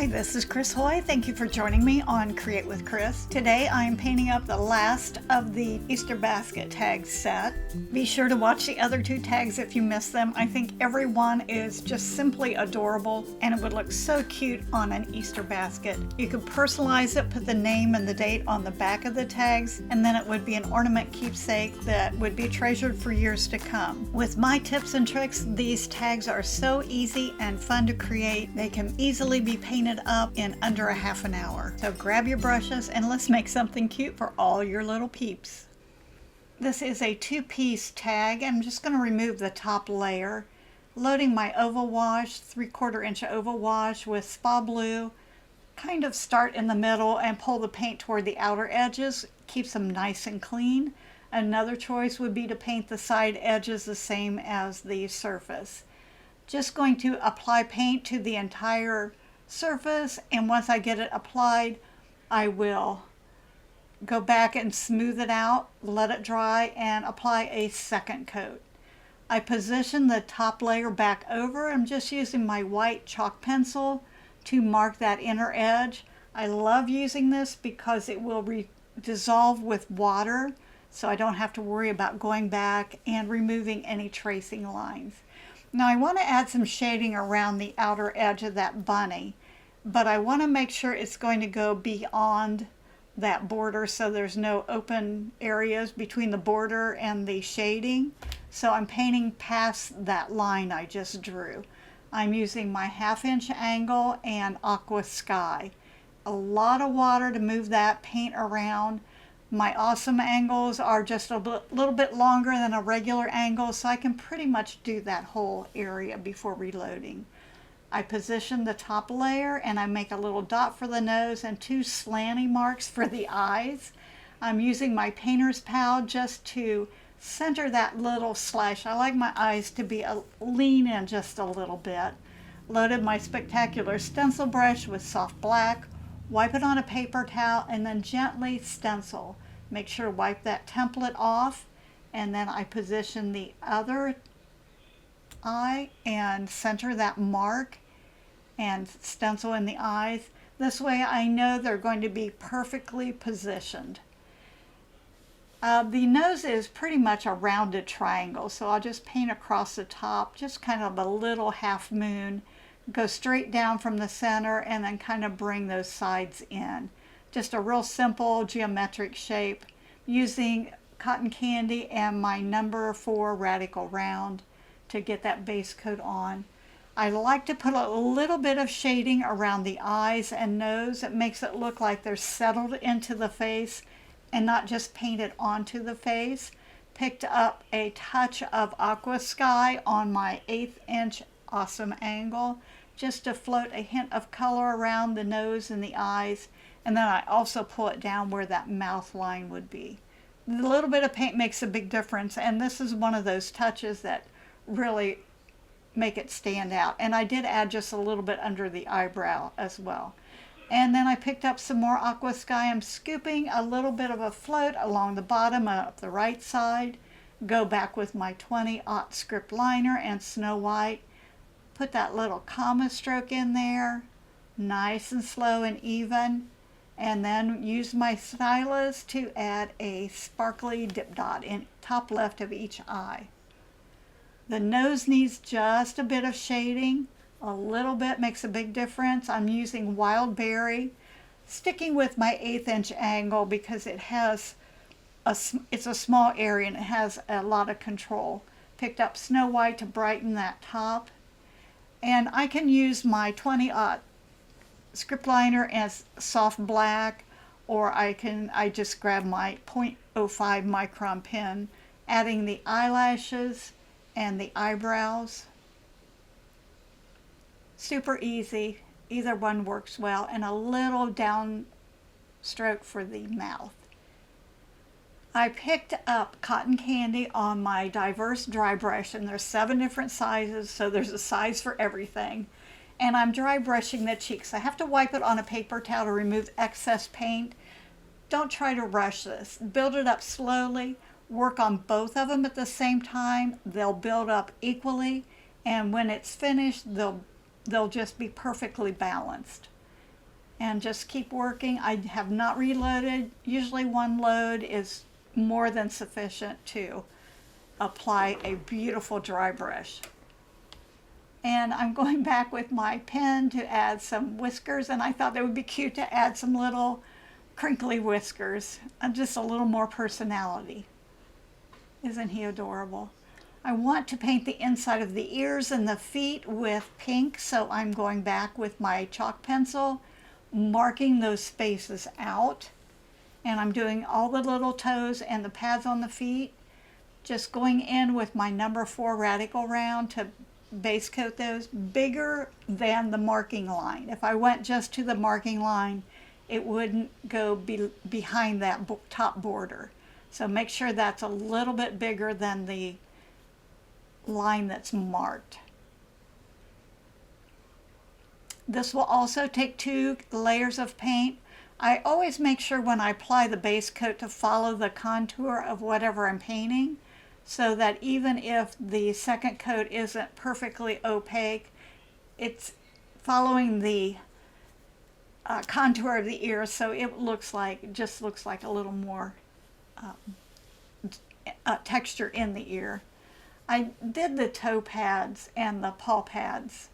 Hi, this is Chris Haughey. Thank you for joining me on Create with Chris. Today I'm painting up the last of the Easter basket tag set. Be sure to watch the other two tags if you missed them. I think every one is just simply adorable and it would look so cute on an Easter basket. You could personalize it, put the name and the date on the back of the tags, and then it would be an ornament keepsake that would be treasured for years to come. With my tips and tricks, these tags are so easy and fun to create. They can easily be painted up in under a half an hour. So grab your brushes and let's make something cute for all your little peeps. This is a two-piece tag. I'm just going to remove the top layer. Loading my oval wash, 3/4 inch oval wash with spa blue. Kind of start in the middle and pull the paint toward the outer edges. Keeps them nice and clean. Another choice would be to paint the side edges the same as the surface. Just going to apply paint to the entire surface, and once I get it applied, I will go back and smooth it out, let it dry, and apply a second coat. I position the top layer back over. I'm just using my white chalk pencil to mark that inner edge. I love using this because it will dissolve with water, so I don't have to worry about going back and removing any tracing lines. Now I want to add some shading around the outer edge of that bunny, but I want to make sure it's going to go beyond that border so there's no open areas between the border and the shading. So I'm painting past that line I just drew. I'm using my 1/2 inch angle and aqua sky. A lot of water to move that paint around. My awesome angles are just a little bit longer than a regular angle, so I can pretty much do that whole area before reloading. I position the top layer and I make a little dot for the nose and 2 slanty marks for the eyes. I'm using my painter's pal just to center that little slash. I like my eyes to be lean in just a little bit. Loaded my spectacular stencil brush with soft black. Wipe it on a paper towel and then gently stencil. Make sure to wipe that template off, and then I position the other eye and center that mark and stencil in the eyes. This way I know they're going to be perfectly positioned. The nose is pretty much a rounded triangle, so I'll just paint across the top, just kind of a little half moon. Go straight down from the center and then kind of bring those sides in. Just a real simple geometric shape using cotton candy and my number 4 radical round to get that base coat on. I like to put a little bit of shading around the eyes and nose. It makes it look like they're settled into the face and not just painted onto the face. Picked up a touch of aqua sky on my 1/8 inch awesome angle just to float a hint of color around the nose and the eyes, and then I also pull it down where that mouth line would be. A little bit of paint makes a big difference, and this is one of those touches that really make it stand out. And I did add just a little bit under the eyebrow as well. And then I picked up some more aqua sky. I'm scooping a little bit of a float along the bottom of the right side. Go back with my 20-aught script liner and Snow White. Put that little comma stroke in there, nice and slow and even, and then use my stylus to add a sparkly dip dot in top left of each eye. The nose needs just a bit of shading. A little bit makes a big difference. I'm using Wild Berry, sticking with my 1/8 inch angle because it's a small area and it has a lot of control. Picked up Snow White to brighten that top. And I can use my 20-aught script liner as soft black, or I just grab my 0.05 micron pen, adding the eyelashes and the eyebrows. Super easy. Either one works well, and a little down stroke for the mouth. I picked up cotton candy on my diverse dry brush, and there's 7 different sizes, so there's a size for everything. And I'm dry brushing the cheeks. I have to wipe it on a paper towel to remove excess paint. Don't try to rush this. Build it up slowly. Work on both of them at the same time. They'll build up equally, and when it's finished, they'll just be perfectly balanced. and just keep working. I have not reloaded. Usually one load is more than sufficient to apply a beautiful dry brush. And I'm going back with my pen to add some whiskers, and I thought it would be cute to add some little crinkly whiskers, just a little more personality. Isn't he adorable? I want to paint the inside of the ears and the feet with pink, so I'm going back with my chalk pencil, marking those spaces out. And I'm doing all the little toes and the pads on the feet, just going in with my number 4 radical round to base coat those, bigger than the marking line. If I went just to the marking line, it wouldn't go behind that top border. So make sure that's a little bit bigger than the line that's marked. This will also take 2 layers of paint. I always make sure when I apply the base coat to follow the contour of whatever I'm painting, so that even if the second coat isn't perfectly opaque, it's following the contour of the ear, so it just looks like a little more texture in the ear. I did the toe pads and the paw pads,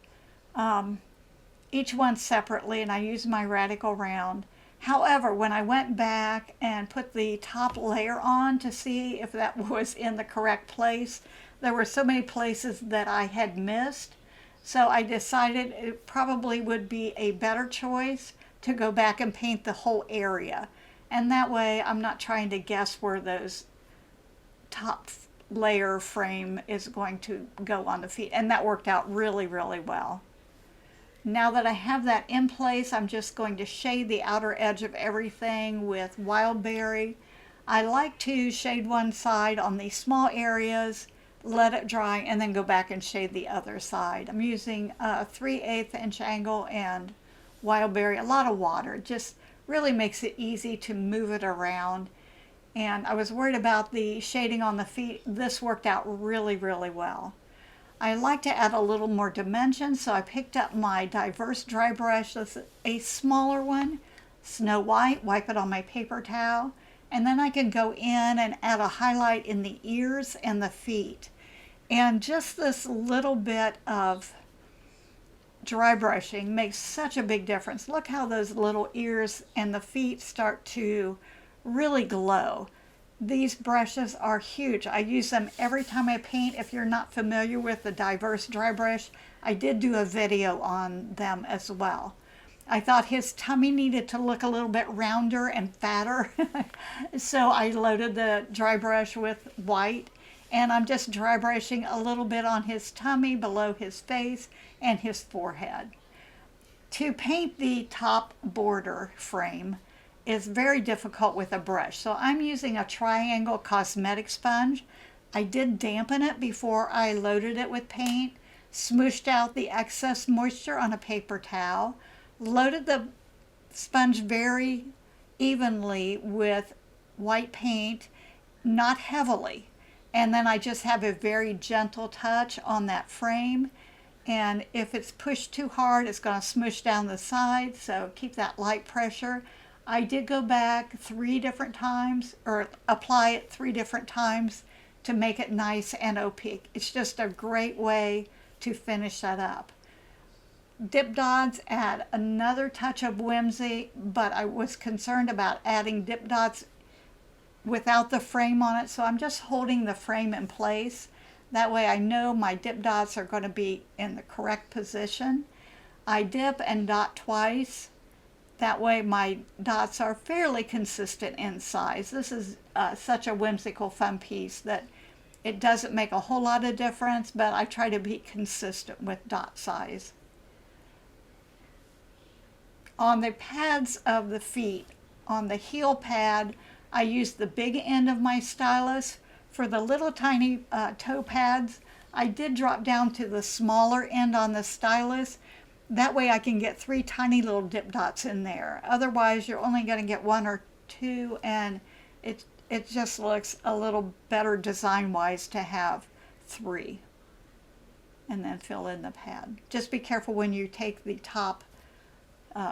each one separately, and I used my radical round. However, when I went back and put the top layer on to see if that was in the correct place, there were so many places that I had missed. So I decided it probably would be a better choice to go back and paint the whole area. And that way I'm not trying to guess where those top layer frame is going to go on the feet. And that worked out really, really well. Now that I have that in place, I'm just going to shade the outer edge of everything with Wild Berry. I like to shade one side on these small areas, let it dry, and then go back and shade the other side. I'm using a 3/8 inch angle and Wild Berry, a lot of water. It just really makes it easy to move it around. And I was worried about the shading on the feet. This worked out really, really well. I like to add a little more dimension, so I picked up my Diverse dry brush. This is a smaller one, Snow White, wipe it on my paper towel, and then I can go in and add a highlight in the ears and the feet. And just this little bit of dry brushing makes such a big difference. Look how those little ears and the feet start to really glow. These brushes are huge. I use them every time I paint. If you're not familiar with the Diverse dry brush, I did do a video on them as well. I thought his tummy needed to look a little bit rounder and fatter, so I loaded the dry brush with white, and I'm just dry brushing a little bit on his tummy, below his face, and his forehead. To paint the top border frame is very difficult with a brush, so I'm using a triangle cosmetic sponge. I did dampen it before I loaded it with paint, smooshed out the excess moisture on a paper towel, loaded the sponge very evenly with white paint, not heavily, and then I just have a very gentle touch on that frame. And if it's pushed too hard, it's going to smoosh down the side, so keep that light pressure. I did go back 3 different times, or apply it 3 different times to make it nice and opaque. It's just a great way to finish that up. Dip dots add another touch of whimsy, but I was concerned about adding dip dots without the frame on it, so I'm just holding the frame in place. That way I know my dip dots are going to be in the correct position. I dip and dot twice. That way my dots are fairly consistent in size. This is such a whimsical, fun piece that it doesn't make a whole lot of difference, but I try to be consistent with dot size. On the pads of the feet, on the heel pad, I used the big end of my stylus. For the little tiny toe pads, I did drop down to the smaller end on the stylus. That way I can get 3 tiny little dip dots in there. Otherwise, you're only going to get 1 or 2, and it just looks a little better design-wise to have 3. And then fill in the pad. Just be careful when you take the top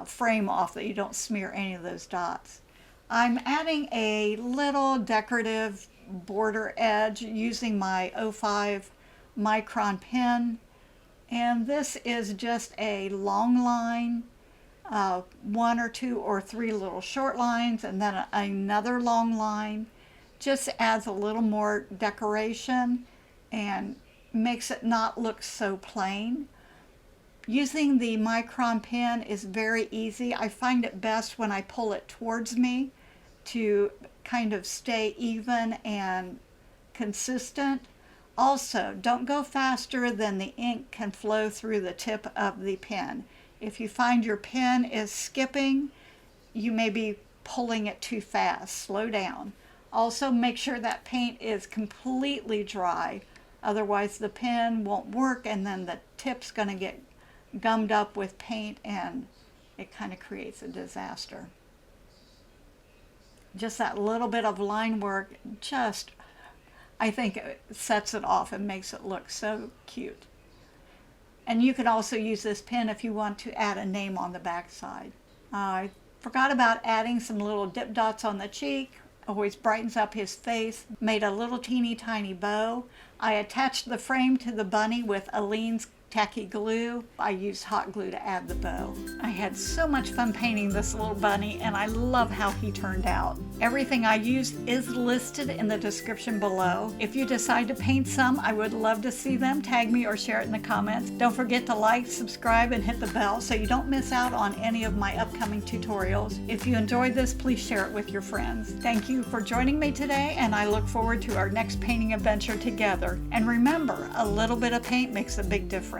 frame off, that you don't smear any of those dots. I'm adding a little decorative border edge using my 05 micron pen, and this is just a long line, one or two or three little short lines, and then another long line. Just adds a little more decoration and makes it not look so plain. Using the micron pen is very easy. I find it best when I pull it towards me to kind of stay even and consistent. Also, don't go faster than the ink can flow through the tip of the pen. If you find your pen is skipping, you may be pulling it too fast. Slow down. Also, make sure that paint is completely dry. Otherwise, the pen won't work, and then the tip's going to get gummed up with paint, and it kind of creates a disaster. Just that little bit of line work, I think it sets it off and makes it look so cute. And you can also use this pen if you want to add a name on the back side. I forgot about adding some little dip dots on the cheek. Always brightens up his face. Made a little teeny tiny bow. I attached the frame to the bunny with Aleene's tacky glue. I used hot glue to add the bow. I had so much fun painting this little bunny, and I love how he turned out. Everything I used is listed in the description below. If you decide to paint some, I would love to see them. Tag me or share it in the comments. Don't forget to like, subscribe, and hit the bell so you don't miss out on any of my upcoming tutorials. If you enjoyed this, please share it with your friends. Thank you for joining me today, and I look forward to our next painting adventure together. And remember, a little bit of paint makes a big difference.